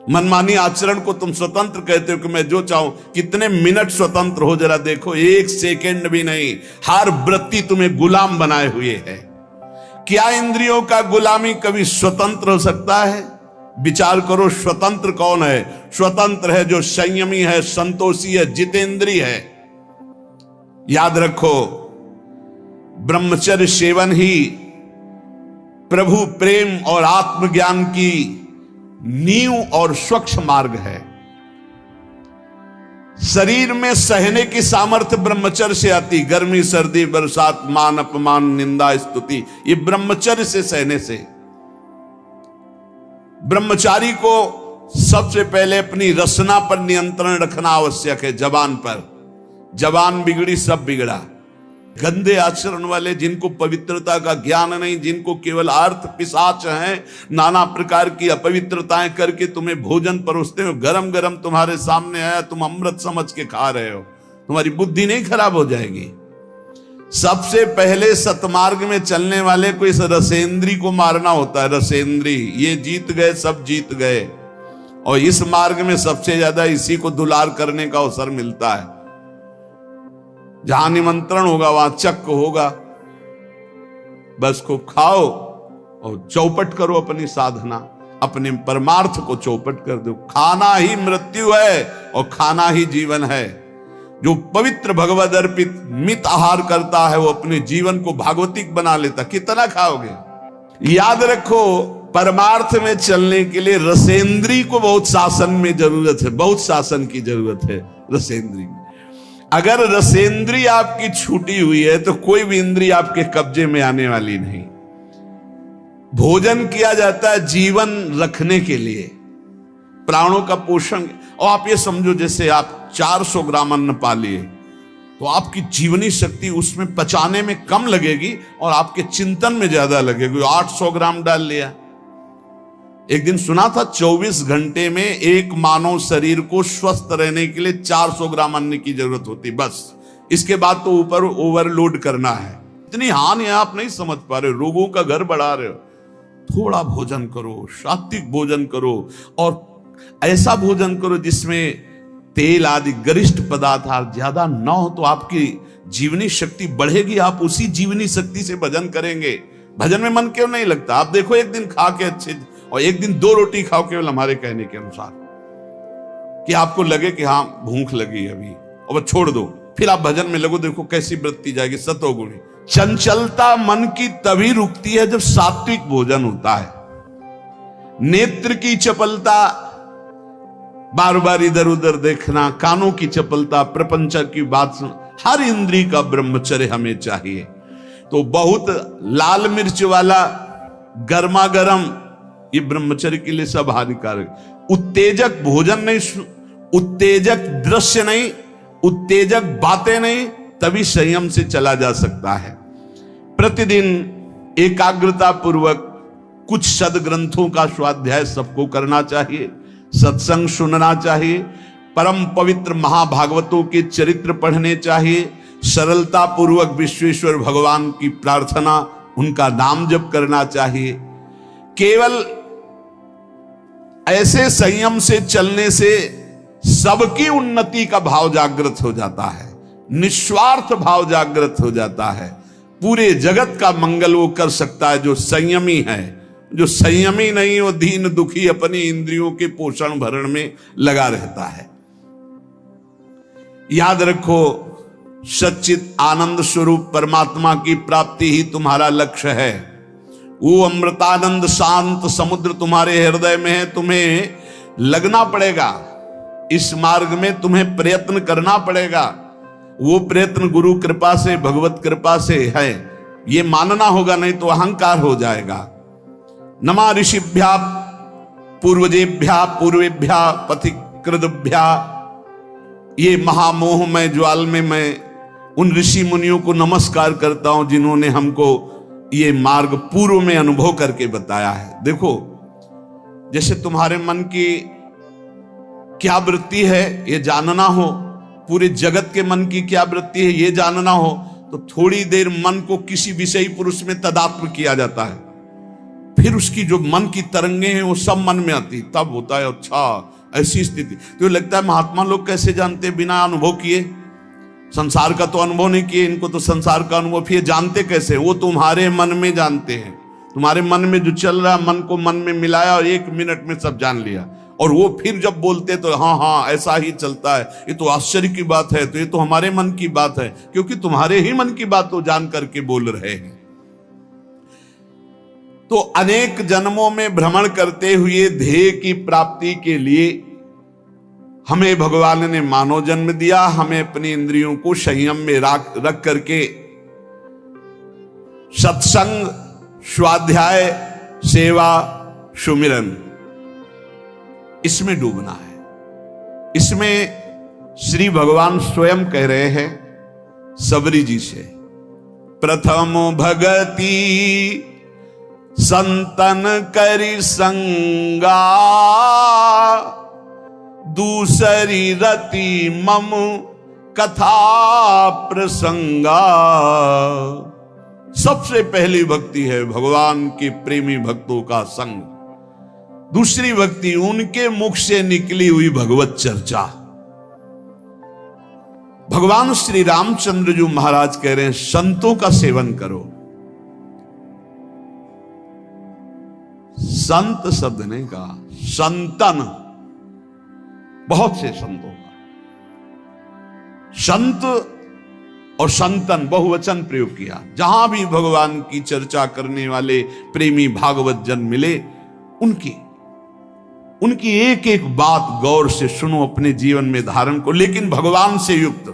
मनमानी आचरण को तुम स्वतंत्र कहते हो कि मैं जो चाहूं। कितने मिनट स्वतंत्र हो जरा देखो, 1 सेकंड भी नहीं। हर वृत्ति तुम्हें गुलाम बनाए हुए है। क्या इंद्रियों का गुलामी कभी स्वतंत्र हो सकता है? विचार करो, स्वतंत्र कौन है? स्वतंत्र है जो संयमी है, संतोषी है, जितेंद्रिय है। याद रखो, ब्रह्मचर्य सेवन ही प्रभु प्रेम और आत्मज्ञान की नींव और स्वच्छ मार्ग है। शरीर में सहने की सामर्थ्य ब्रह्मचर्य से आती। गर्मी, सर्दी, बरसात, मान अपमान, निंदा, स्तुति, ये ब्रह्मचर्य से सहने से। ब्रह्मचारी को सबसे पहले अपनी रसना पर नियंत्रण रखना आवश्यक है। जबान पर, जबान बिगड़ी सब बिगड़ा। गंदे आचरण वाले, जिनको पवित्रता का ज्ञान नहीं, जिनको केवल अर्थ पिशाच हैं, नाना प्रकार की अपवित्रताएं करके तुम्हें भोजन परोसते हो। गरम गरम तुम्हारे सामने आया, तुम अमृत समझ के खा रहे हो, तुम्हारी बुद्धि नहीं खराब हो जाएगी? सबसे पहले सतमार्ग में चलने वाले को इस रसेंद्री को मारना होता है। रसेंद्री, ये जीत गए, सब जीत गए। और इस मार्ग में सबसे ज्यादा इसी को दुलार करने का अवसर मिलता है। जहां निमंत्रण होगा वहां चक्क होगा। बस को खाओ और चौपट करो अपनी साधना, अपने परमार्थ को चौपट कर दो। खाना ही मृत्यु है और खाना ही जीवन है। जो पवित्र भगवद अर्पित मित आहार करता है वो अपने जीवन को भागवतिक बना लेता। कितना खाओगे? याद रखो, परमार्थ में चलने के लिए रसेंद्री को बहुत शासन में जरूरत है, बहुत शासन की जरूरत है रसेंद्री। अगर रसेंद्री आपकी छूटी हुई है तो कोई भी इंद्री आपके कब्जे में आने वाली नहीं। भोजन किया जाता है जीवन रखने के लिए, प्राणों का पोषण। और आप ये समझो जैसे आप 400 ग्राम अन्न पा लिए तो आपकी जीवनी शक्ति उसमें पचाने में कम लगेगी और आपके चिंतन में ज्यादा लगेगी। 800 ग्राम डाल लिया। एक दिन सुना था 24 घंटे में एक मानव शरीर को स्वस्थ रहने के लिए 400 ग्राम अन्न की जरूरत होती, बस। इसके बाद तो ऊपर ओवरलोड करना है। इतनी हानि है, आप नहीं समझ पा रहे, रोगों का घर बढ़ा रहे हो। थोड़ा भोजन करो, सात्विक भोजन करो और ऐसा भोजन करो जिसमें तेल आदि गरिष्ठ पदार्थ ज्यादा न हो, तो आपकी जीवनी शक्ति बढ़ेगी। आप उसी जीवनी शक्ति से भजन करेंगे। भजन में मन क्यों नहीं लगता? आप देखो, एक दिन खा के अच्छे और एक दिन 2 रोटी खाओ केवल हमारे कहने के अनुसार, कि आपको लगे कि हाँ भूख लगी अभी, और छोड़ दो, फिर आप भजन में लगो, देखो कैसी वृत्ति जाएगी, सतोगुणी। चंचलता मन की तभी रुकती है जब सात्विक भोजन होता है। नेत्र की चपलता, बार बार इधर उधर देखना, कानों की चपलता, प्रपंच की बात सुन, हर इंद्री का ब्रह्मचर्य हमें चाहिए। तो बहुत लाल मिर्च वाला गर्मा गर्म, ये ब्रह्मचर्य के लिए सब हानिकारक। उत्तेजक भोजन नहीं, उत्तेजक दृश्य नहीं, उत्तेजक बातें नहीं, तभी संयम से चला जा सकता है। प्रतिदिन एकाग्रता पूर्वक कुछ सदग्रंथों का स्वाध्याय सबको करना चाहिए, सत्संग सुनना चाहिए, परम पवित्र महाभागवतों के चरित्र पढ़ने चाहिए, सरलता पूर्वक विश्वेश्वर भगवान की प्रार्थना, उनका नाम जप करना चाहिए। केवल ऐसे संयम से चलने से सबकी उन्नति का भाव जागृत हो जाता है, निस्वार्थ भाव जागृत हो जाता है। पूरे जगत का मंगल वो कर सकता है जो संयमी है। जो संयमी नहीं, वो दीन दुखी अपनी इंद्रियों के पोषण भरण में लगा रहता है। याद रखो, सच्चित आनंद स्वरूप परमात्मा की प्राप्ति ही तुम्हारा लक्ष्य है। वो अमृतानंद शांत समुद्र तुम्हारे हृदय में है। तुम्हें लगना पड़ेगा इस मार्ग में, तुम्हें प्रयत्न करना पड़ेगा। वो प्रयत्न गुरु कृपा से, भगवत कृपा से है, ये मानना होगा, नहीं तो अहंकार हो जाएगा। नमा ऋषिभ्या पूर्वजेभ्या पूर्वेभ्या पथिकृतभ्या, ये महामोह में ज्वाल में मैं उन ऋषि मुनियों को नमस्कार करता हूं जिन्होंने हमको ये मार्ग पूर्व में अनुभव करके बताया है। देखो, जैसे तुम्हारे मन की क्या वृत्ति है ये जानना हो, पूरे जगत के मन की क्या वृत्ति है ये जानना हो, तो थोड़ी देर मन को किसी विषयी पुरुष में तदात्म किया जाता है, फिर उसकी जो मन की तरंगे हैं वो सब मन में आती, तब होता है अच्छा ऐसी स्थिति। तो लगता है महात्मा लोग कैसे जानते बिना अनुभव किए? संसार का तो अनुभव नहीं किए, इनको तो संसार का अनुभव, फिर जानते कैसे? वो तुम्हारे मन में जानते हैं। तुम्हारे मन में जो चल रहा, मन को मन में मिलाया और 1 मिनट में सब जान लिया। और वो फिर जब बोलते तो हाँ हाँ ऐसा ही चलता है, ये तो आश्चर्य की बात है, तो ये तो हमारे मन की बात है, क्योंकि तुम्हारे ही मन की बात तो जान करके बोल रहे हैं। तो अनेक जन्मों में भ्रमण करते हुए ध्येय की प्राप्ति के लिए हमें भगवान ने मानव जन्म दिया। हमें अपनी इंद्रियों को संयम में रख करके सत्संग, स्वाध्याय, सेवा, सुमिरन, इसमें डूबना है। इसमें श्री भगवान स्वयं कह रहे हैं सबरी जी से, प्रथम भगति संतन करी संगा, दूसरी रति मम कथा प्रसंगा। सबसे पहली भक्ति है भगवान के प्रेमी भक्तों का संग। दूसरी भक्ति उनके मुख से निकली हुई भगवत चर्चा। भगवान श्री रामचंद्र जी महाराज कह रहे हैं संतों का सेवन करो। संत शब्द ने कहा, संतन, बहुत से संतों का। संत और संतन बहुवचन प्रयोग किया। जहां भी भगवान की चर्चा करने वाले प्रेमी भागवत जन मिले, उनकी एक एक बात गौर से सुनो, अपने जीवन में धारण को, लेकिन भगवान से युक्त।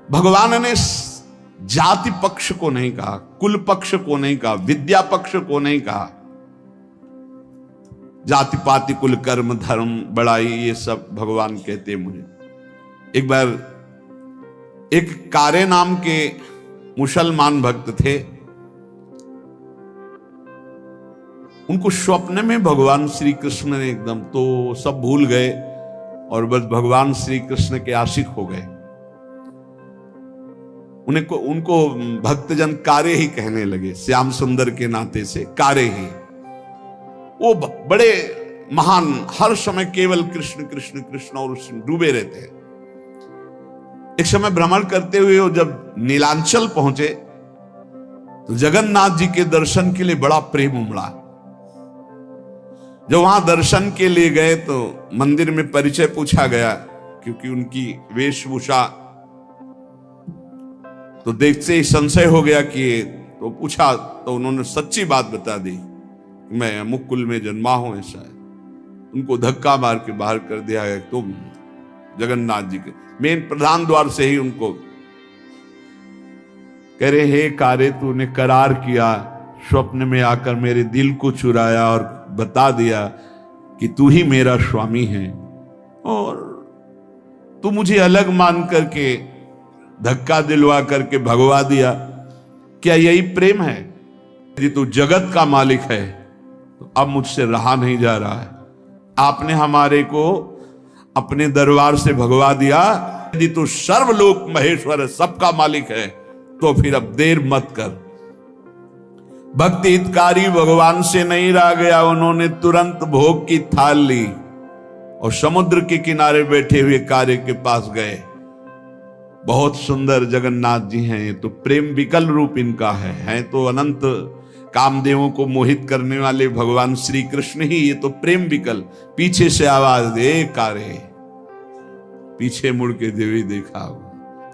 भगवान ने जाति पक्ष को नहीं कहा, कुल पक्ष को नहीं कहा, विद्या पक्ष को नहीं कहा। जाति पाति कुल कर्म धर्म बड़ाई, ये सब भगवान कहते मुझे। एक बार एक कारे नाम के मुसलमान भक्त थे, उनको स्वप्न में भगवान श्री कृष्ण ने एकदम, तो सब भूल गए और बस भगवान श्री कृष्ण के आशिक हो गए। उनको भक्तजन कारे ही कहने लगे, श्याम सुंदर के नाते से कारे ही। वो बड़े महान, हर समय केवल कृष्ण कृष्ण कृष्ण और उसमें डूबे रहते हैं। एक समय भ्रमण करते हुए वो जब नीलांचल पहुंचे तो जगन्नाथ जी के दर्शन के लिए बड़ा प्रेम उमड़ा। जब वहां दर्शन के लिए गए तो मंदिर में परिचय पूछा गया, क्योंकि उनकी वेशभूषा तो देखते ही संशय हो गया कि, तो पूछा तो उन्होंने सच्ची बात बता दी, मैं अमुक कुल में जन्मा हूं ऐसा है। उनको धक्का मार के बाहर कर दिया गया। तो जगन्नाथ जी के मेन प्रधान द्वार से ही उनको कह रहे, हे कारे तूने करार किया, स्वप्न में आकर मेरे दिल को चुराया और बता दिया कि तू ही मेरा स्वामी है, और तू मुझे अलग मान करके धक्का दिलवा करके भगवा दिया। क्या यही प्रेम है? यदि तू जगत का मालिक है तो अब मुझसे रहा नहीं जा रहा है। आपने हमारे को अपने दरबार से भगवा दिया। यदि तू सर्वलोक महेश्वर है, सबका मालिक है, तो फिर अब देर मत कर। भक्ति हितकारी भगवान से नहीं रह गया, उन्होंने तुरंत भोग की थाल ली और समुद्र के किनारे बैठे हुए कारे के पास गए। बहुत सुंदर जगन्नाथ जी हैं, ये तो प्रेम विकल रूप इनका है तो अनंत कामदेवों को मोहित करने वाले भगवान श्री कृष्ण ही, ये तो प्रेम विकल। पीछे से आवाज दे कारे, पीछे मुड़ के देवी देखा,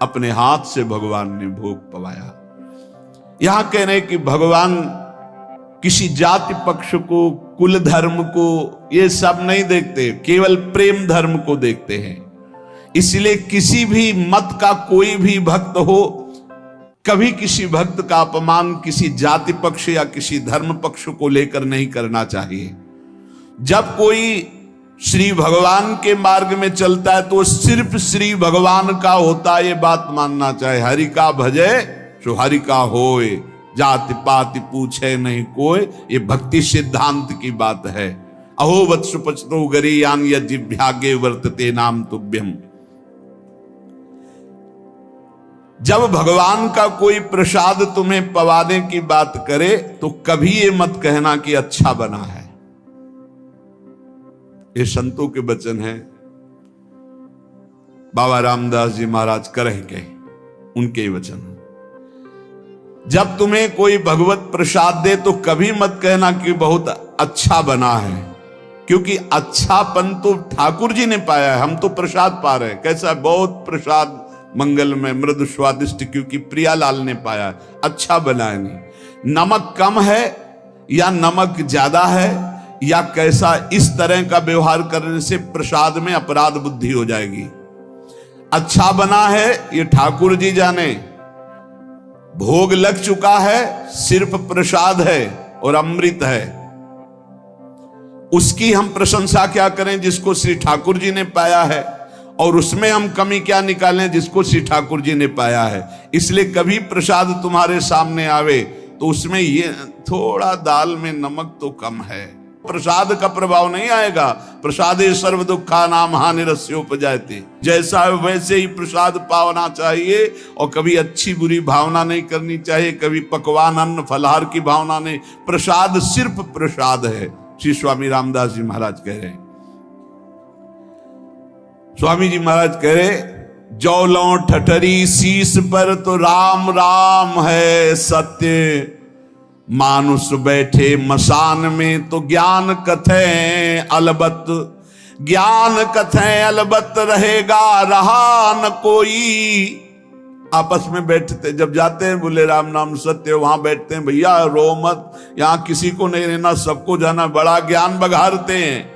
अपने हाथ से भगवान ने भोग पवाया। यहां कह रहे कि भगवान किसी जाति पक्ष को, कुल धर्म को, ये सब नहीं देखते, केवल प्रेम धर्म को देखते हैं। इसलिए किसी भी मत का कोई भी भक्त हो, कभी किसी भक्त का अपमान किसी जाति पक्ष या किसी धर्म पक्ष को लेकर नहीं करना चाहिए। जब कोई श्री भगवान के मार्ग में चलता है तो सिर्फ श्री भगवान का होता है, ये बात मानना चाहिए। हरि का भजे सो हरि का होए, जाति पाति पूछे नहीं कोई, ये भक्ति सिद्धांत की बात है। अहो वत्सु पचतो गरीयान यज्ञागे वर्तते नाम तुभ्यम। जब भगवान का कोई प्रसाद तुम्हें पवाने की बात करे तो कभी ये मत कहना कि अच्छा बना है। ये संतों के वचन है, बाबा रामदास जी महाराज करेंगे, उनके वचन। जब तुम्हें कोई भगवत प्रसाद दे तो कभी मत कहना कि बहुत अच्छा बना है, क्योंकि अच्छापन तो ठाकुर जी ने पाया है, हम तो प्रसाद पा रहे हैं। कैसा? बहुत प्रसाद मंगल में मृदु स्वादिष्ट, क्योंकि प्रियालाल ने पाया, अच्छा बनाया नहीं। नमक कम है या नमक ज्यादा है या कैसा, इस तरह का व्यवहार करने से प्रसाद में अपराध बुद्धि हो जाएगी। अच्छा बना है ये ठाकुर जी जाने, भोग लग चुका है, सिर्फ प्रसाद है और अमृत है, उसकी हम प्रशंसा क्या करें जिसको श्री ठाकुर जी ने पाया है, और उसमें हम कमी क्या निकालें जिसको श्री ठाकुर जी ने पाया है। इसलिए कभी प्रसाद तुम्हारे सामने आवे तो उसमें ये थोड़ा दाल में नमक तो कम है, प्रसाद का प्रभाव नहीं आएगा। प्रसादे सर्व दुखा नाम हानिरस्योपजायते, जैसा है वैसे ही प्रसाद पावना चाहिए, और कभी अच्छी बुरी भावना नहीं करनी चाहिए, कभी पकवान अन्न फलहार की भावना नहीं। प्रसाद सिर्फ प्रसाद है, श्री स्वामी रामदास जी महाराज कह रहे हैं। स्वामी जी महाराज कह रहे, जौलों ठठरी शीश पर तो राम राम है सत्य, मानुष बैठे मसान में तो ज्ञान कथें अलबत, ज्ञान कथें अलबत रहेगा रहा न कोई। आपस में बैठते जब जाते हैं बोले राम नाम सत्य, वहां बैठते हैं, भैया रो मत, यहां किसी को नहीं रहना, सबको जाना, बड़ा ज्ञान बघारते हैं।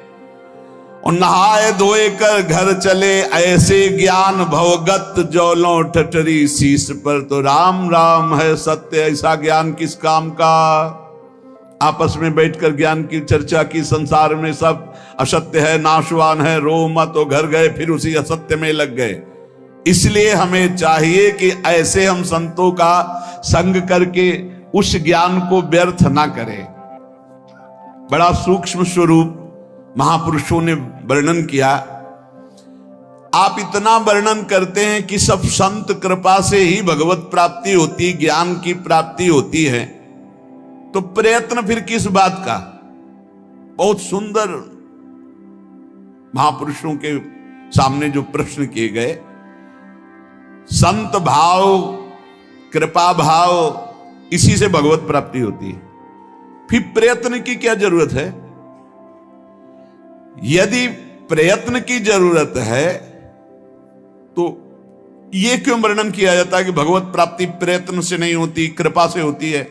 और नहाए धोए कर घर चले ऐसे ज्ञान भवगत, जौलों ठठरी शीश पर तो राम राम है सत्य। ऐसा ज्ञान किस काम का? आपस में बैठकर ज्ञान की चर्चा की, संसार में सब असत्य है, नाशवान है, रो मत, और घर गए फिर उसी असत्य में लग गए। इसलिए हमें चाहिए कि ऐसे हम संतों का संग करके उस ज्ञान को व्यर्थ ना करें। बड़ा सूक्ष्म स्वरूप महापुरुषों ने वर्णन किया। आप इतना वर्णन करते हैं कि सब संत कृपा से ही भगवत प्राप्ति होती, ज्ञान की प्राप्ति होती है, तो प्रयत्न फिर किस बात का? बहुत सुंदर महापुरुषों के सामने जो प्रश्न किए गए, संत भाव, कृपा भाव, इसी से भगवत प्राप्ति होती है, फिर प्रयत्न की क्या जरूरत है? यदि प्रयत्न की जरूरत है तो यह क्यों वर्णन किया जाता है कि भगवत प्राप्ति प्रयत्न से नहीं होती, कृपा से होती है?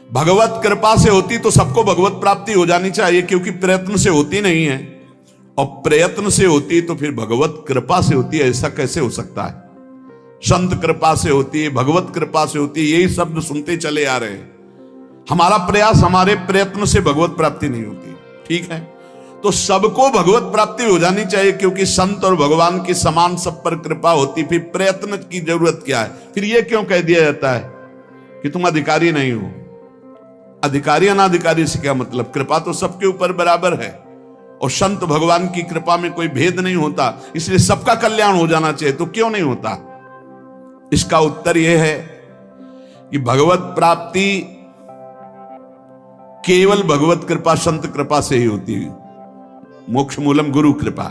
भगवत कृपा से होती तो सबको भगवत प्राप्ति हो जानी चाहिए, क्योंकि प्रयत्न से होती नहीं है। और प्रयत्न से होती तो फिर भगवत कृपा से होती है, ऐसा कैसे हो सकता है? संत कृपा से होती है, भगवत कृपा से होती है, यही शब्द सुनते चले आ रहे हैं। हमारा प्रयास, हमारे प्रयत्न से भगवत प्राप्ति नहीं होती, ठीक है? तो सबको भगवत प्राप्ति हो जानी चाहिए, क्योंकि संत और भगवान की समान सब पर कृपा होती, फिर प्रयत्न की जरूरत क्या है? फिर यह क्यों कह दिया जाता है कि तुम अधिकारी नहीं हो? अधिकारी अनाधिकारी से क्या मतलब? कृपा तो सबके ऊपर बराबर है, और संत भगवान की कृपा में कोई भेद नहीं होता, इसलिए सबका कल्याण हो जाना चाहिए। तो क्यों नहीं होता? इसका उत्तर यह है कि भगवत प्राप्ति केवल भगवत कृपा, संत कृपा से ही होती है। मोक्ष मूलम गुरु कृपा।